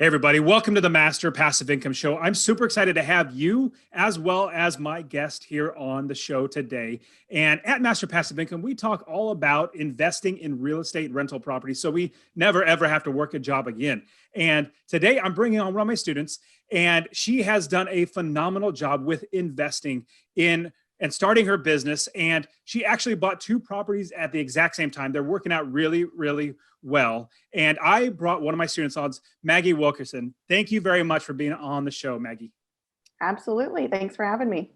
Hey, everybody. Welcome to the Master Passive Income Show. I'm super excited to have you as well as my guest here on the show today. And at Master Passive Income, we talk all about investing in real estate rental properties so we never, ever have to work a job again. And today I'm bringing on one of my students, and she has done a phenomenal job with investing in and starting her business. And she actually bought two properties at the exact same time. They're working out really, really well. And I brought one of my students on, Maggie Wilkerson. Thank you very much for being on the show, Maggie. Absolutely. Thanks for having me.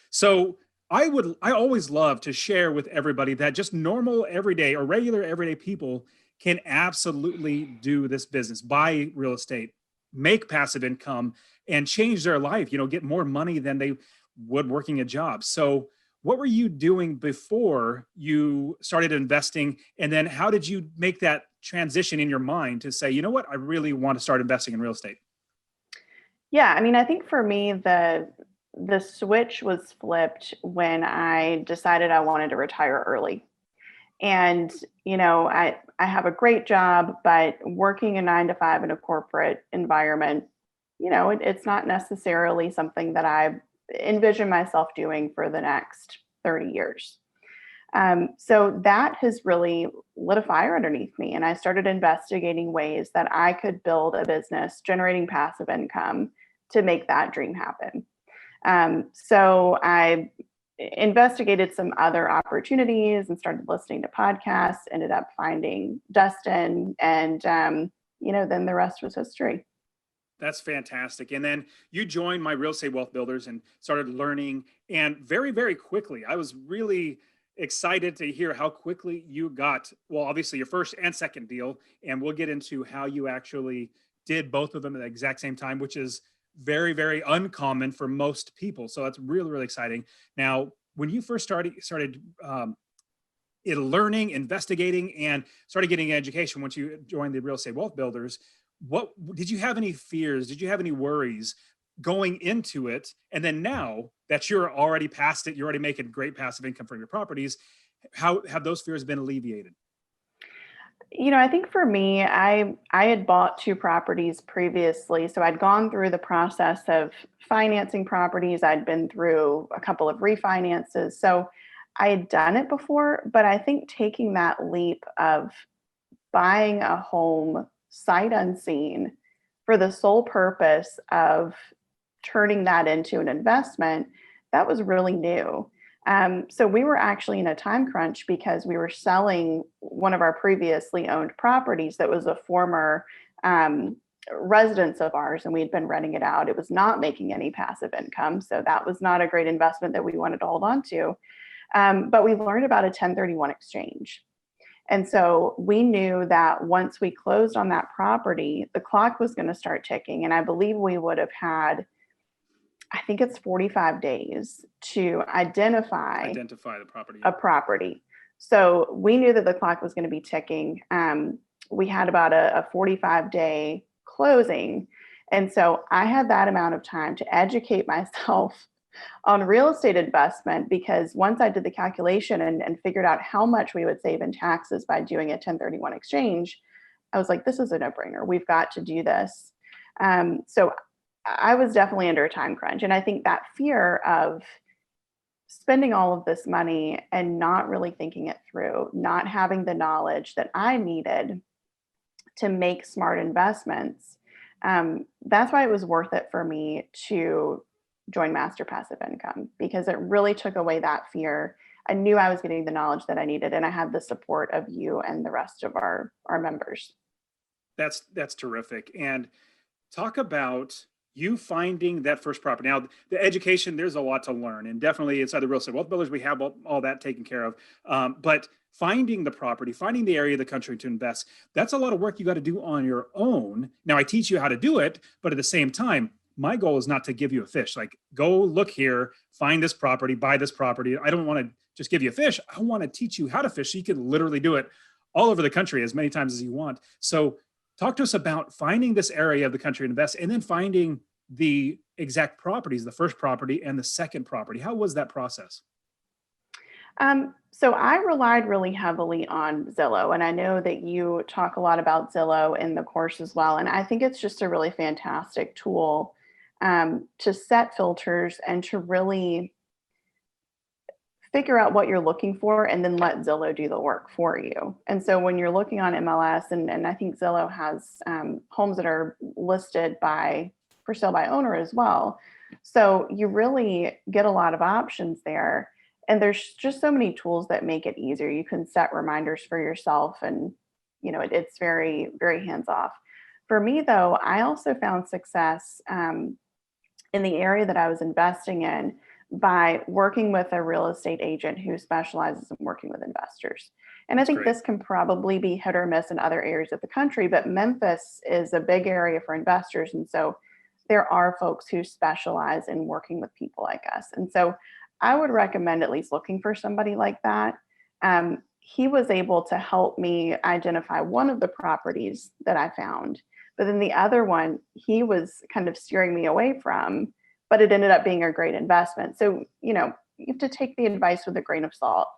So I always love to share with everybody that just normal everyday or regular everyday people can absolutely do this business, buy real estate, make passive income, and change their life, get more money than they would working a job. So what were you doing before you started investing? And then how did you make that transition in your mind to say, you know what, I really want to start investing in real estate? Yeah, I think for me the switch was flipped when I decided I wanted to retire early. And I have a great job, but working a 9 to 5 in a corporate environment, it's not necessarily something that I envision myself doing for the next 30 years. So that has really lit a fire underneath me. And I started investigating ways that I could build a business generating passive income to make that dream happen. So I investigated some other opportunities and started listening to podcasts, ended up finding Dustin, and then the rest was history. That's fantastic. And then you joined my Real Estate Wealth Builders and started learning. And very, very quickly, I was really excited to hear how quickly you got, well, obviously your first and second deal. And we'll get into how you actually did both of them at the exact same time, which is very, very uncommon for most people. So that's really, really exciting. Now, when you first started learning, investigating, and started getting education, once you joined the Real Estate Wealth Builders, what did you have any fears? Did you have any worries going into it? And then now that you're already past it, you're already making great passive income from your properties. How have those fears been alleviated? I think for me, I had bought two properties previously. So I'd gone through the process of financing properties. I'd been through a couple of refinances. So I had done it before, but I think taking that leap of buying a home sight unseen for the sole purpose of turning that into an investment, that was really new. So we were actually in a time crunch because we were selling one of our previously owned properties that was a former residence of ours, and we had been renting it out. It was not making any passive income. So that was not a great investment that we wanted to hold on to. But we learned about a 1031 exchange. And so we knew that once we closed on that property, the clock was going to start ticking. And I believe we would have had, I think it's 45 days to identify the property. A property. So we knew that the clock was going to be ticking. We had about a 45-day closing. And so I had that amount of time to educate myself on real estate investment, because once I did the calculation and figured out how much we would save in taxes by doing a 1031 exchange, I was like, this is a no-brainer. We've got to do this. So I was definitely under a time crunch. And I think that fear of spending all of this money and not really thinking it through, not having the knowledge that I needed to make smart investments, that's why it was worth it for me to join Master Passive Income, because it really took away that fear. I knew I was getting the knowledge that I needed, and I had the support of you and the rest of our members. That's terrific. And talk about you finding that first property. Now, the education, there's a lot to learn, and definitely inside the Real Estate Wealth Builders, we have all that taken care of. But finding the property, finding the area of the country to invest, that's a lot of work you got to do on your own. Now, I teach you how to do it, but at the same time, my goal is not to give you a fish. Like, go look here, find this property, buy this property. I don't want to just give you a fish. I want to teach you how to fish so you can literally do it all over the country as many times as you want. So talk to us about finding this area of the country to invest, and then finding the exact properties, the first property and the second property. How was that process? So I relied really heavily on Zillow, and I know that you talk a lot about Zillow in the course as well. And I think it's just a really fantastic tool to set filters and to really figure out what you're looking for and then let Zillow do the work for you. And so when you're looking on MLS, and I think Zillow has homes that are listed by for sale by owner as well. So you really get a lot of options there. And there's just so many tools that make it easier. You can set reminders for yourself and it's very, very hands off. For me though, I also found success in the area that I was investing in by working with a real estate agent who specializes in working with investors. And I That's think great. this can probably be hit or miss in other areas of the country, but Memphis is a big area for investors. And so there are folks who specialize in working with people like us. And so I would recommend at least looking for somebody like that. He was able to help me identify one of the properties that I found, but then the other one he was kind of steering me away from, but it ended up being a great investment. So, you have to take the advice with a grain of salt.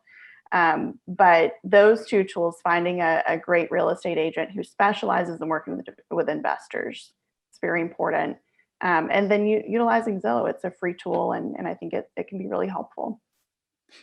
But those two tools, finding a great real estate agent who specializes in working with investors, it's very important. And then utilizing Zillow, it's a free tool, and I think it can be really helpful.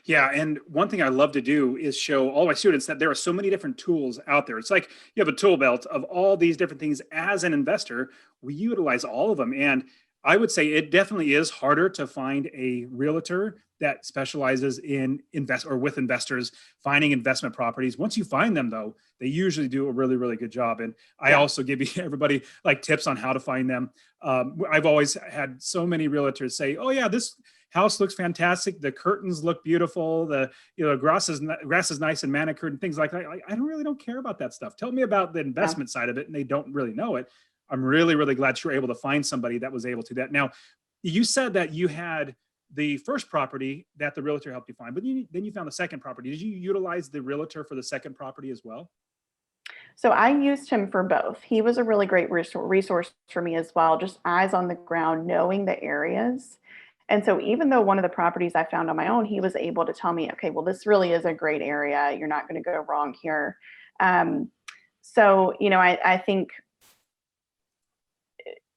Yeah, and one thing I love to do is show all my students that there are so many different tools out there. It's like you have a tool belt of all these different things. As an investor, we utilize all of them. And I would say it definitely is harder to find a realtor that specializes in invest or with investors finding investment properties. Once you find them though, they usually do a really, really good job. And I Yeah. also give you everybody like tips on how to find them. I've always had so many realtors say, "Oh yeah, this house looks fantastic. The curtains look beautiful. The grass is nice and manicured and things like that." I don't really don't care about that stuff. Tell me about the Yeah. investment side of it, and they don't really know it. I'm really, really glad you were able to find somebody that was able to do that. Now, you said that you had the first property that the realtor helped you find, but then you found the second property. Did you utilize the realtor for the second property as well? So I used him for both. He was a really great resource for me as well, just eyes on the ground, knowing the areas. And so even though one of the properties I found on my own, he was able to tell me, okay, well, this really is a great area. You're not going to go wrong here. Um, so, I think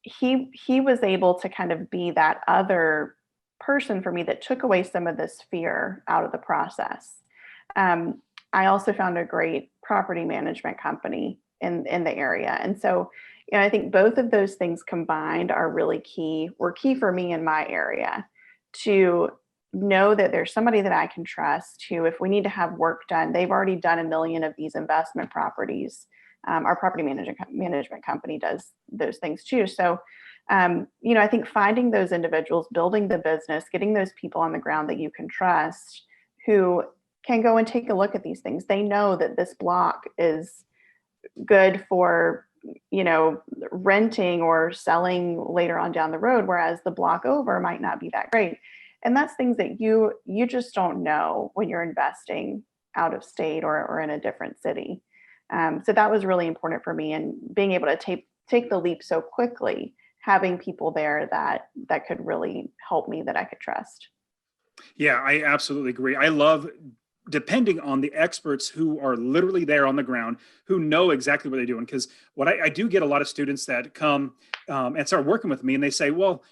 he was able to kind of be that other person for me that took away some of this fear out of the process. Um, I also found a great property management company in the area, and so I think both of those things combined are really key. Were key for me in my area to know that there's somebody that I can trust who, if we need to have work done, they've already done a million of these investment properties. Our property management company does those things too. So, I think finding those individuals, building the business, getting those people on the ground that you can trust who can go and take a look at these things. They know that this block is good for, renting or selling later on down the road, whereas the block over might not be that great. And that's things that you just don't know when you're investing out of state or in a different city. So that was really important for me, and being able to take the leap so quickly, having people there that could really help me, that I could trust. Yeah, I absolutely agree. I love depending on the experts who are literally there on the ground, who know exactly what they're doing. Because what I do get a lot of students that come and start working with me, and they say, "Well,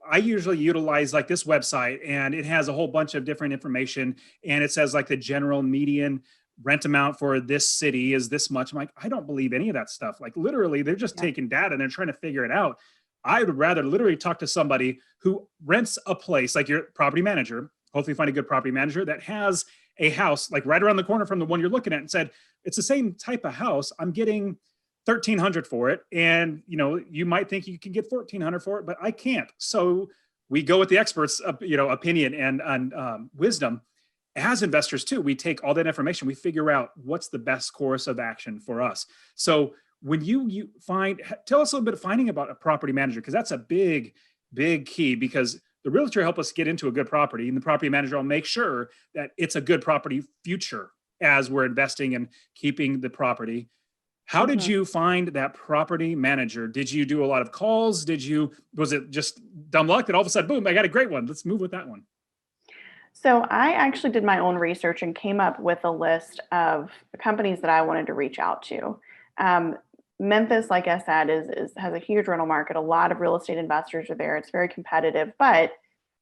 I usually utilize like this website, and it has a whole bunch of different information, and it says like the general median rent amount for this city is this much." I'm like, I don't believe any of that stuff. Like literally, they're just Yeah. taking data and they're trying to figure it out. I would rather literally talk to somebody who rents a place, like your property manager. Hopefully, find a good property manager that has a house like right around the corner from the one you're looking at, and said, "It's the same type of house. I'm getting 1,300 for it, and you might think you can get 1,400 for it, but I can't." So we go with the experts, opinion and wisdom. As investors too, we take all that information, we figure out what's the best course of action for us. So when you find, tell us a little bit of finding about a property manager, because that's a big, big key. Because the realtor help us get into a good property, and the property manager will make sure that it's a good property future as we're investing and keeping the property. How did Mhm. you find that property manager? Did you do a lot of calls? Was it just dumb luck that all of a sudden, boom, I got a great one? Let's move with that one. So I actually did my own research and came up with a list of companies that I wanted to reach out to. Um, Memphis, like I said, is has a huge rental market. A lot of real estate investors are there. It's very competitive, but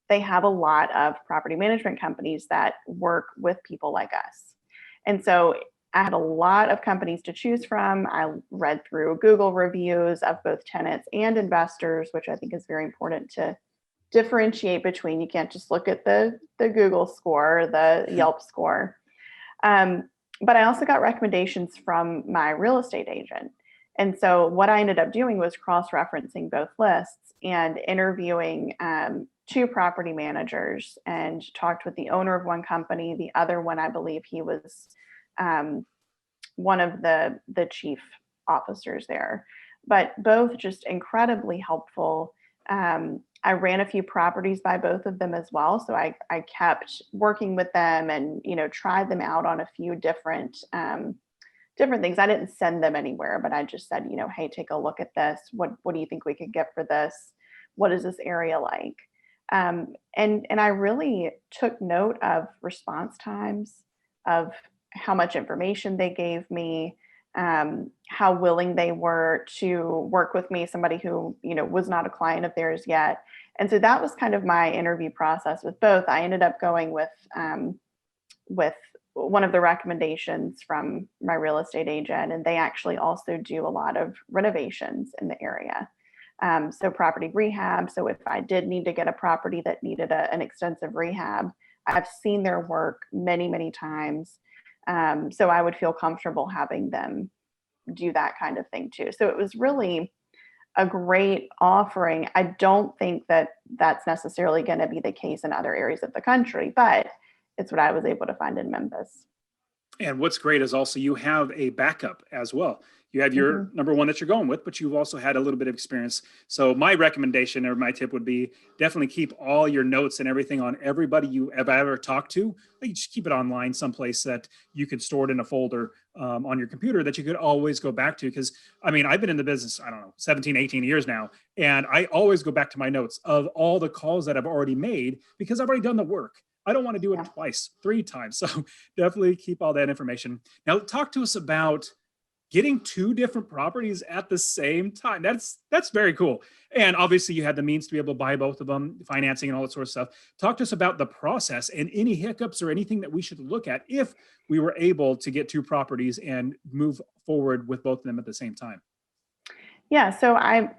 they have a lot of property management companies that work with people like us. And so I had a lot of companies to choose from. I read through Google reviews of both tenants and investors, which I think is very important to differentiate between. You can't just look at the Google score, the Yelp score. But I also got recommendations from my real estate agent. And so what I ended up doing was cross-referencing both lists and interviewing two property managers, and talked with the owner of one company. The other one, I believe he was um, one of the chief officers there, but both just incredibly helpful. I ran a few properties by both of them as well. So I kept working with them and, tried them out on a few different things. I didn't send them anywhere, but I just said, hey, take a look at this. What do you think we could get for this? What is this area like? And I really took note of response times, of how much information they gave me, how willing they were to work with me, somebody who, was not a client of theirs yet. And so that was kind of my interview process with both. I ended up going with one of the recommendations from my real estate agent, and they actually also do a lot of renovations in the area. So property rehab. So if I did need to get a property that needed an extensive rehab, I've seen their work many, many times. So I would feel comfortable having them do that kind of thing too. So it was really a great offering. I don't think that that's necessarily going to be the case in other areas of the country, but it's what I was able to find in Memphis. And what's great is also you have a backup as well. You have your Mhm. number one that you're going with, but you've also had a little bit of experience. So my recommendation or my tip would be definitely keep all your notes and everything on everybody you have ever talked to. Like just keep it online someplace that you could store it in a folder on your computer that you could always go back to. Because I mean, I've been in the business, I don't know, 17, 18 years now. And I always go back to my notes of all the calls that I've already made because I've already done the work. I don't want to do it Yeah. twice, three times. So definitely keep all that information. Now, talk to us about getting two different properties at the same time. That's very cool. And obviously you had the means to be able to buy both of them, financing and all that sort of stuff. Talk to us about the process and any hiccups or anything that we should look at if we were able to get two properties and move forward with both of them at the same time. Yeah. So I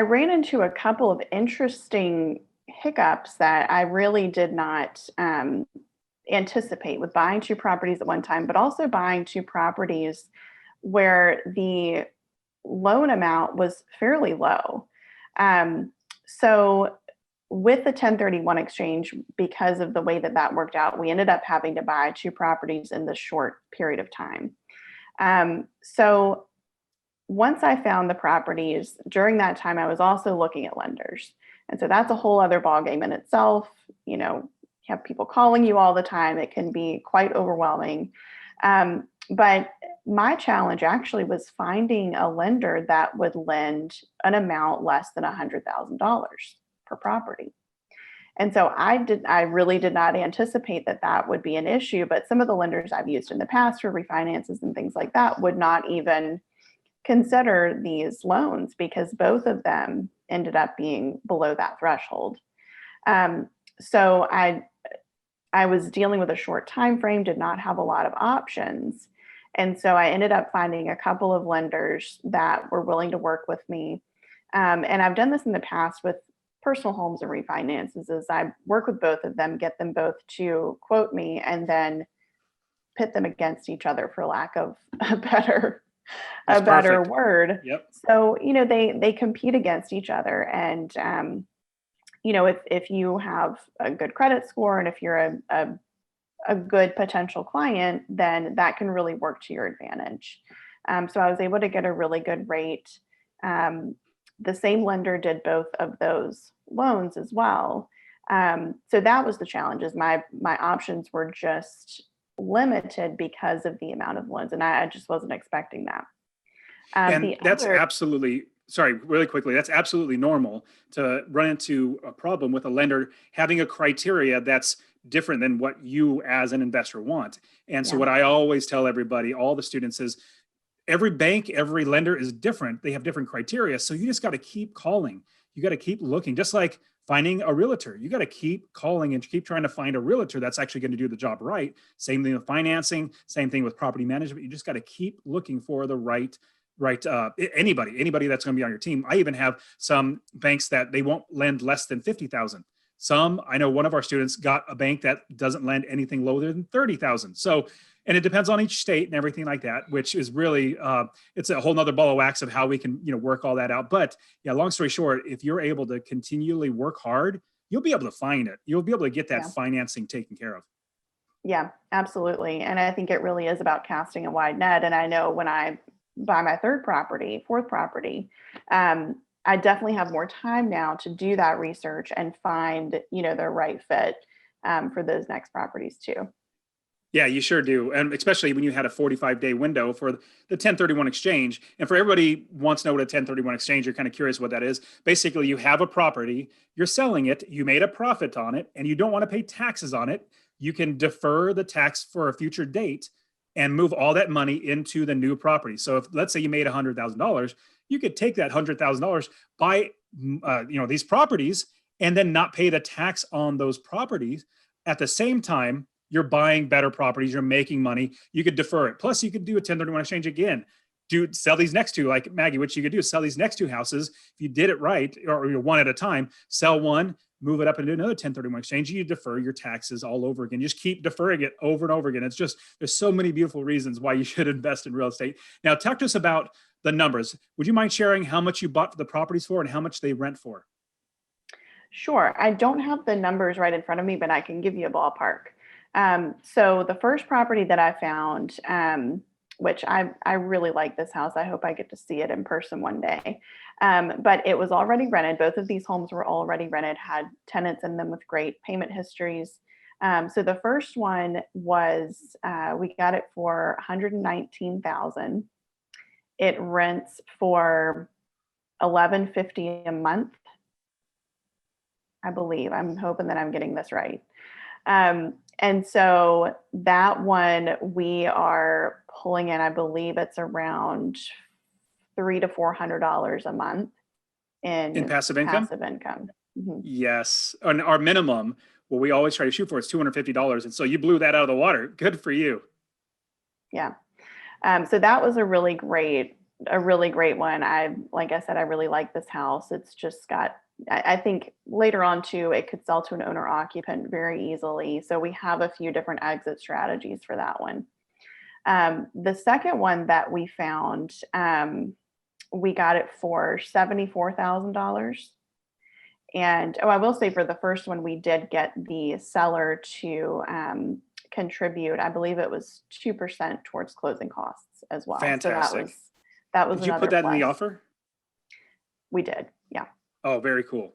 ran into a couple of interesting hiccups that I really did not anticipate with buying two properties at one time, but also buying two properties where the loan amount was fairly low. So with the 1031 exchange, because of the way that that worked out, we ended up having to buy two properties in this short period of time. So once I found the properties during that time, I was also looking at lenders. And so that's a whole other ballgame in itself. You have people calling you all the time. It can be quite overwhelming. But my challenge actually was finding a lender that would lend an amount less than $100,000 per property. And so I really did not anticipate that that would be an issue. But some of the lenders I've used in the past for refinances and things like that would not even consider these loans because both of them ended up being below that threshold. So I was dealing with a short time frame, did not have a lot of options. And so I ended up finding a couple of lenders that were willing to work with me. And I've done this in the past with personal homes and refinances is I work with both of them, get them both to quote me, and then pit them against each other for lack of a better That's a better perfect. word. Yep. So, they compete against each other. And if you have a good credit score and if you're a good potential client, then that can really work to your advantage. So I was able to get a really good rate. The same lender did both of those loans as well. So that was the challenge is my options were just limited because of the amount of loans, and I just wasn't expecting that. And The that's other, absolutely sorry, really quickly, that's absolutely normal to run into a problem with a lender having a criteria that's different than what you as an investor want. And so Yeah. what I always tell everybody, all the students, is every bank, every lender is different. They have different criteria. So you just got to keep calling. You got to keep looking, just like finding a realtor. You got to keep calling and keep trying to find a realtor that's actually going to do the job right. Same thing with financing, same thing with property management. You just got to keep looking for the right anybody that's going to be on your team. I even have some banks that they won't lend less than 50,000. Some, I know one of our students got a bank that doesn't lend anything lower than 30,000. So, and it depends on each state and everything like that, which is really, it's a whole nother ball of wax of how we can, work all that out. But yeah, long story short, if you're able to continually work hard, you'll be able to find it. You'll be able to get that financing taken care of. Yeah, absolutely. And I think it really is about casting a wide net. And I know when I buy my fourth property, I definitely have more time now to do that research and find, the right fit for those next properties too. Yeah, you sure do. And especially when you had a 45-day window for the 1031 exchange. And for everybody who wants to know what a 1031 exchange, you're kind of curious what that is. Basically, you have a property, you're selling it, you made a profit on it, and you don't want to pay taxes on it. You can defer the tax for a future date and move all that money into the new property. So if, let's say you made $100,000, you could take that $100,000, buy these properties, and then not pay the tax on those properties. At the same time, you're buying better properties, you're making money, you could defer it. Plus, you could do a 1031 exchange again. Sell these next two, like Maggie, what you could do is sell these next two houses. If you did it right, or one at a time, sell one, move it up into another 1031 exchange, you defer your taxes all over again. Just keep deferring it over and over again. It's just, there's so many beautiful reasons why you should invest in real estate. Now, talk to us about the numbers. Would you mind sharing how much you bought the properties for and how much they rent for? Sure. I don't have the numbers right in front of me, but I can give you a ballpark. So the first property that I found, which I really like this house. I hope I get to see it in person one day. But it was already rented. Both of these homes were already rented, had tenants in them with great payment histories. So the first one was, we got it for $119,000. It rents for $11.50 a month, I believe. I'm hoping that I'm getting this right. And so that one we are pulling in, I believe it's around $300 to $400 a month in passive income. Mm-hmm. Yes. And our minimum, what we always try to shoot for, is $250. And so you blew that out of the water. Good for you. Yeah. So that was a really great one. Like I said, I really like this house. It's just got, I think later on too, it could sell to an owner occupant very easily. So we have a few different exit strategies for that one. The second one that we found, we got it for $74,000. And I will say for the first one, we did get the seller to contribute. I believe it was 2% towards closing costs as well. Fantastic. So that was Did you put that in the offer? We did. Yeah. Oh, very cool.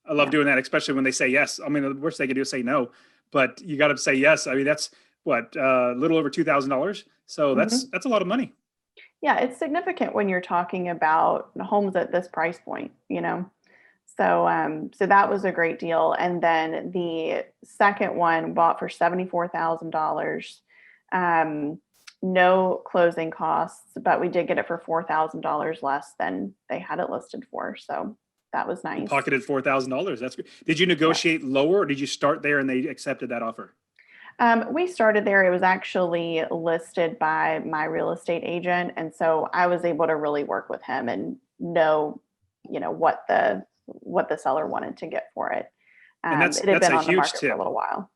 I love doing that, especially when they say yes. I mean, the worst they could do is say no, but you got to say yes. I mean, that's what, a little over $2,000. So that's a lot of money. Yeah, it's significant when you're talking about homes at this price point, So, so that was a great deal. And then the second one bought for $74,000. No closing costs, but we did get it for $4,000 less than they had it listed for. So that was nice. You pocketed $4,000. That's good. Did you negotiate lower, or did you start there and they accepted that offer? We started there. It was actually listed by my real estate agent. And so I was able to really work with him and know, what the seller wanted to get for it. And it had been a on the huge market tip for a little while.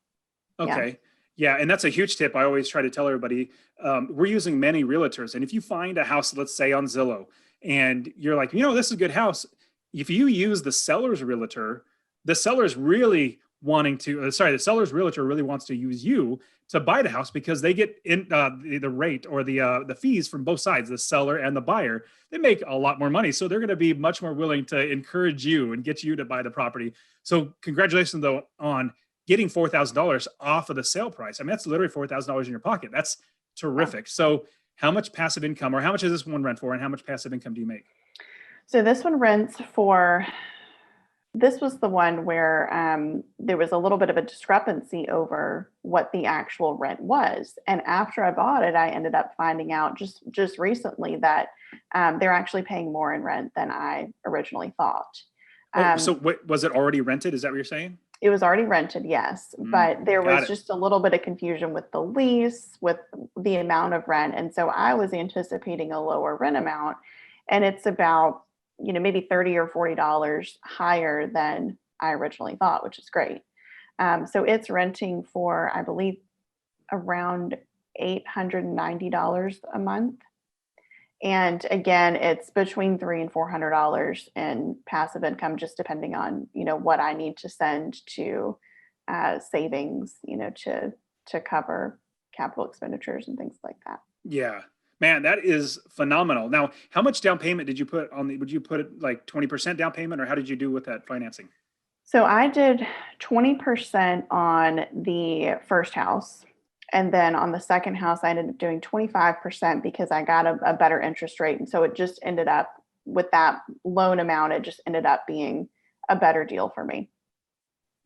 Okay. Yeah. And that's a huge tip. I always try to tell everybody, we're using many realtors. And if you find a house, let's say on Zillow, and you're like, this is a good house. If you use the seller's realtor, the seller's really the seller's realtor really wants to use you to buy the house, because they get in the rate or the fees from both sides, the seller and the buyer. They make a lot more money. So they're going to be much more willing to encourage you and get you to buy the property. So congratulations though on getting $4,000 off of the sale price. I mean, that's literally $4,000 in your pocket. That's terrific. So how much passive income, or how much does this one rent for, and how much passive income do you make? So this was the one where there was a little bit of a discrepancy over what the actual rent was. And after I bought it, I ended up finding out just recently that they're actually paying more in rent than I originally thought. Oh, so Um, what, was it already rented? Is that what you're saying? it was already rented, yes, but there Got was it. just a little bit of confusion with the lease, with the amount of rent. And so I was anticipating a lower rent amount, and it's about, maybe 30 or $40 higher than I originally thought, which is great. So it's renting for, I believe, around $890 a month. And again, it's between $300 and $400 in passive income, just depending on, what I need to send to savings, to cover capital expenditures and things like that. Yeah. Man, that is phenomenal. Now, how much down payment did you put on the, would you put it like 20% down payment, or how did you do with that financing? So I did 20% on the first house. And then on the second house, I ended up doing 25% because I got a better interest rate. And so it just ended up with that loan amount, it just ended up being a better deal for me.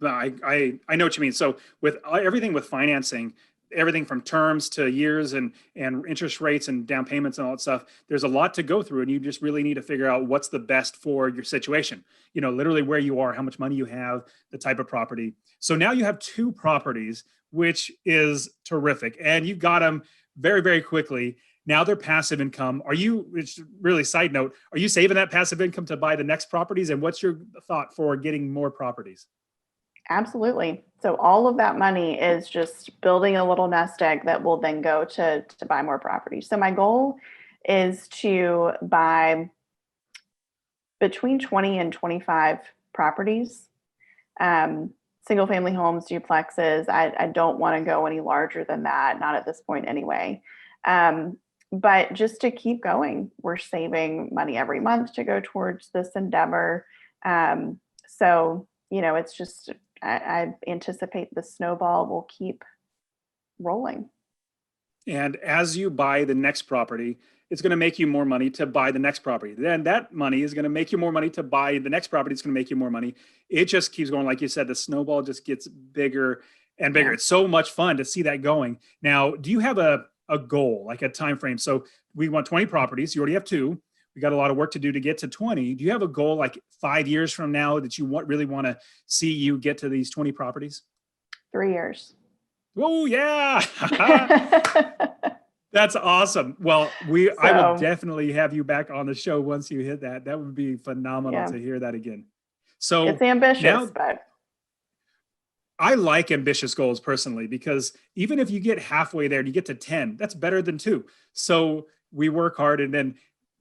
No, I know what you mean. So with everything with financing, everything from terms to years and interest rates and down payments and all that stuff, there's a lot to go through, and you just really need to figure out what's the best for your situation. Literally where you are, how much money you have, the type of property. So now you have two properties, which is terrific, and you got them very, very quickly. Now they're passive income. Are you, it's really side note, are you saving that passive income to buy the next properties? And what's your thought for getting more properties? Absolutely. So all of that money is just building a little nest egg that will then go to buy more properties. So my goal is to buy between 20 and 25 properties, um, single family homes, duplexes. I don't want to go any larger than that, not at this point anyway. But just to keep going, we're saving money every month to go towards this endeavor. So, it's just, I anticipate the snowball will keep rolling. And as you buy the next property, it's going to make you more money to buy the next property. Then that money is going to make you more money to buy the next property. It's going to make you more money. It just keeps going. Like you said, the snowball just gets bigger and bigger. Yeah. It's so much fun to see that going. Now, do you have a goal, like a time frame? So we want 20 properties. You already have two. We got a lot of work to do to get to 20. Do you have a goal like 5 years from now that you really want to see you get to these 20 properties? 3 years. Oh, yeah. That's awesome. Well, I will So, definitely have you back on the show once you hit that. That would be phenomenal yeah, to hear that again. it's So ambitious, now but I like ambitious goals personally, because even if you get halfway there and you get to 10, that's better than two. So we work hard, and then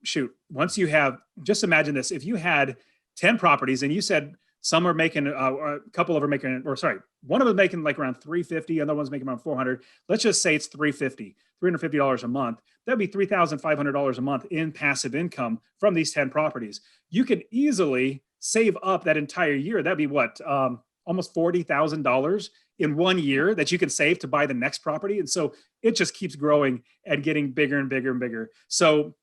shoot, once you have, just imagine this, if you had 10 properties and you said some are making, a couple of them are making, or sorry, one of them making like around 350, other one's making around 400. Let's just say it's 350, $350 a month. That'd be $3,500 a month in passive income from these 10 properties. You could easily save up that entire year. That'd be what? Almost $40,000 in 1 year that you can save to buy the next property. And so it just keeps growing and getting bigger and bigger and bigger. So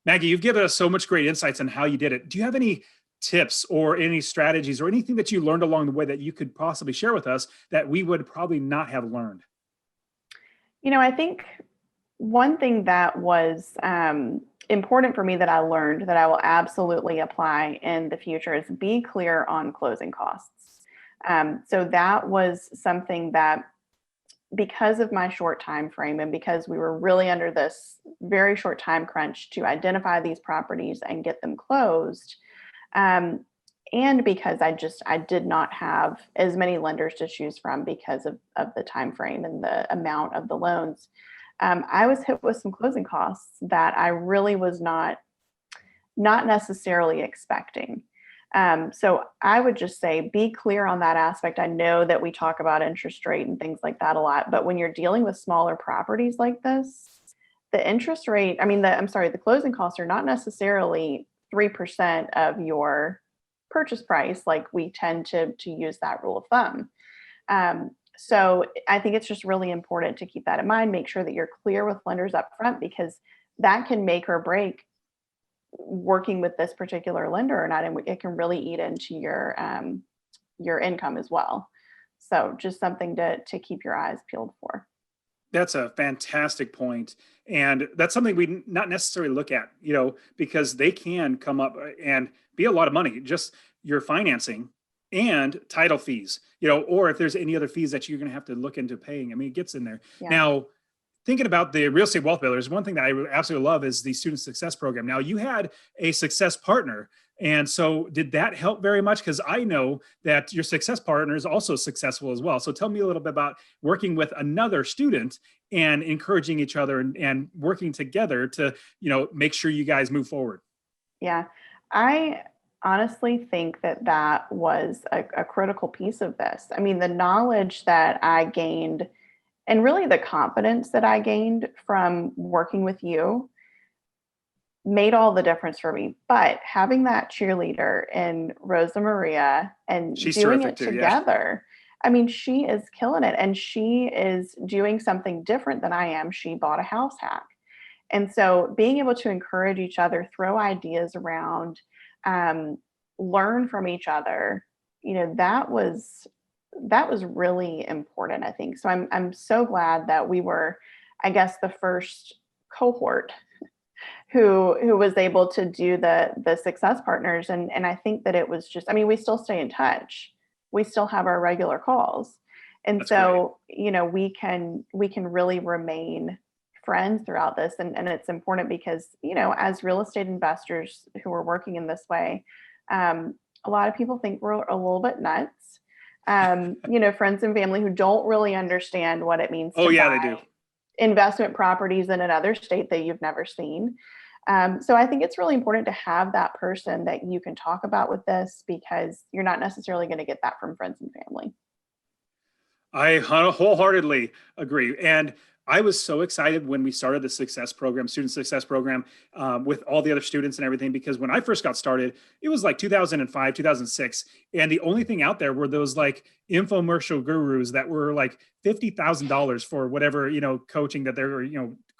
Maggie, you've given us so much great insights on how you did it. Do you have any tips or any strategies or anything that you learned along the way that you could possibly share with us that we would probably not have learned? I think one thing that was important for me that I learned that I will absolutely apply in the future is be clear on closing costs. So that was something that, because of my short time frame and because we were really under this very short time crunch to identify these properties and get them closed, um, and because I did not have as many lenders to choose from because of the time frame and the amount of the loans, I was hit with some closing costs that I really was not necessarily expecting. So I would just say be clear on that aspect. I know that we talk about interest rate and things like that a lot, but when you're dealing with smaller properties like this, the interest rate, the closing costs are not necessarily 3% of your purchase price. Like we tend to use that rule of thumb. So I think it's just really important to keep that in mind. Make sure that you're clear with lenders up front, because that can make or break working with this particular lender or not, and it can really eat into your income as well. So just something to keep your eyes peeled for. That's a fantastic point. And that's something we not necessarily look at, because they can come up and be a lot of money, just your financing and title fees, or if there's any other fees that you're going to have to look into paying. I mean, it gets in there. Yeah. Now, thinking about the real estate wealth builders, one thing that I absolutely love is the student success program. Now, you had a success partner. And so did that help very much? Because I know that your success partner is also successful as well. So tell me a little bit about working with another student and encouraging each other and working together to, make sure you guys move forward. Yeah. I honestly think that was a critical piece of this. I mean, the knowledge that I gained and really the confidence that I gained from working with you made all the difference for me. But having that cheerleader in Rosa Maria and She's doing terrific it too, yeah. together, I mean, she is killing it and she is doing something different than I am. She bought a house hack. And so being able to encourage each other, throw ideas around, learn from each other, that was really important, I think. So I'm so glad that we were, I guess, the first cohort who was able to do the success partners. And I think that it was just, I mean, we still stay in touch. We still have our regular calls. And That's so, we can really remain friends throughout this. And it's important because, as real estate investors who are working in this way, a lot of people think we're a little bit nuts. Friends and family who don't really understand what it means Oh, to yeah, buy they do. investment properties in another state that you've never seen. So I think it's really important to have that person that you can talk about with this, because you're not necessarily going to get that from friends and family. I wholeheartedly agree. And I was so excited when we started the success program, student success program, with all the other students and everything, because when I first got started, it was like 2005, 2006. And the only thing out there were those like infomercial gurus that were like $50,000 for whatever, coaching that they're,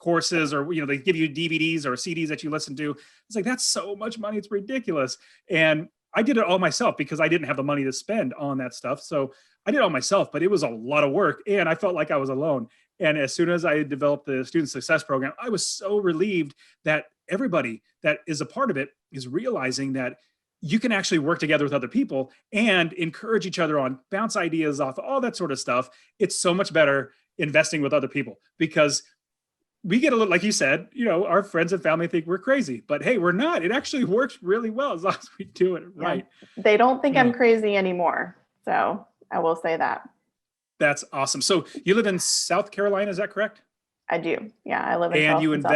courses, or, they give you DVDs or CDs that you listen to. It's like, that's so much money. It's ridiculous. And I did it all myself because I didn't have the money to spend on that stuff. So I did it all myself, but it was a lot of work and I felt like I was alone. And as soon as I developed the student success program, I was so relieved that everybody that is a part of it is realizing that you can actually work together with other people and encourage each other on, bounce ideas off, all that sort of stuff. It's so much better investing with other people because we get a little, like you said, our friends and family think we're crazy, but hey, we're not. It actually works really well as long as we do it right. Yeah. They don't think I'm Yeah. crazy anymore. So I will say that. That's awesome. So you live in South Carolina, is that correct? I do. Yeah. I live in And you Charleston, South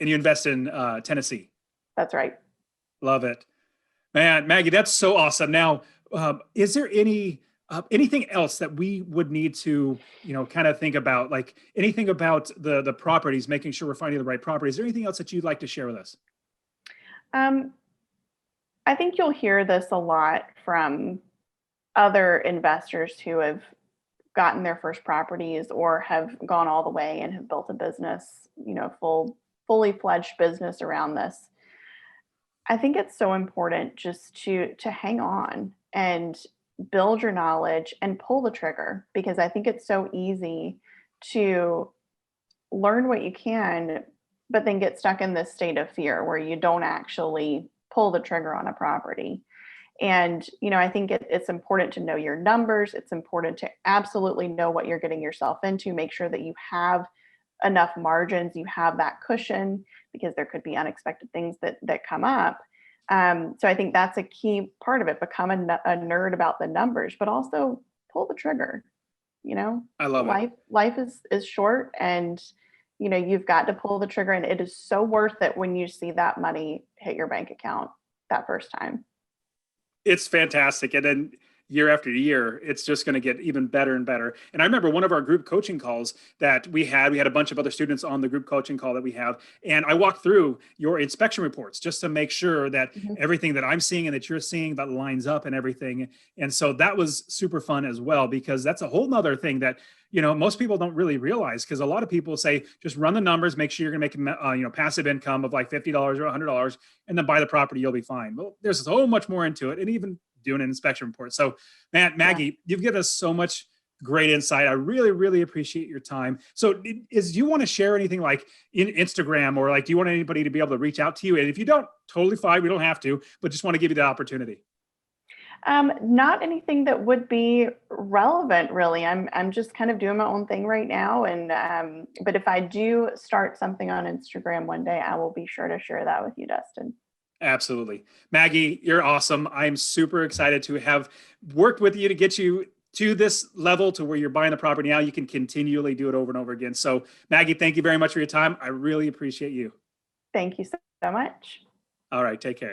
invest Carolina. in Tennessee. That's right. Love it, man. Maggie, that's so awesome. Now, is there anything else that we would need to, kind of think about, like anything about the properties, making sure we're finding the right properties? Is there anything else that you'd like to share with us? Um, I think you'll hear this a lot from other investors who have gotten their first properties or have gone all the way and have built a business, fully fledged business around this. I think it's so important just to hang on and build your knowledge and pull the trigger, because I think it's so easy to learn what you can, but then get stuck in this state of fear where you don't actually pull the trigger on a property. And, I think it's important to know your numbers. It's important to absolutely know what you're getting yourself into. Make sure that you have enough margins, you have that cushion, because there could be unexpected things that come up. So I think that's a key part of it. Become a nerd about the numbers, but also pull the trigger. I love it. Life is short, and you've got to pull the trigger, and it is so worth it when you see that money hit your bank account that first time. It's fantastic. And then year after year, it's just going to get even better and better. And I remember one of our group coaching calls that we had a bunch of other students on the group coaching call that we have. And I walked through your inspection reports just to make sure that everything that I'm seeing and that you're seeing that lines up and everything. And so that was super fun as well, because that's a whole nother thing that, most people don't really realize, because a lot of people say, just run the numbers, make sure you're going to make, passive income of like $50 or $100, and then buy the property, you'll be fine. Well, there's so much more into it, and even doing an inspection report. So, Maggie, you've given us so much great insight. I really, really appreciate your time. So do you want to share anything like in Instagram, or like, do you want anybody to be able to reach out to you? And if you don't, totally fine. We don't have to, but just want to give you the opportunity. Not anything that would be relevant, really. I'm just kind of doing my own thing right now, and but if I do start something on Instagram one day, I will be sure to share that with you, Dustin. Absolutely. Maggie, you're awesome. I'm super excited to have worked with you to get you to this level to where you're buying the property now. You can continually do it over and over again. So, Maggie, thank you very much for your time. I really appreciate you. Thank you so much. All right. Take care.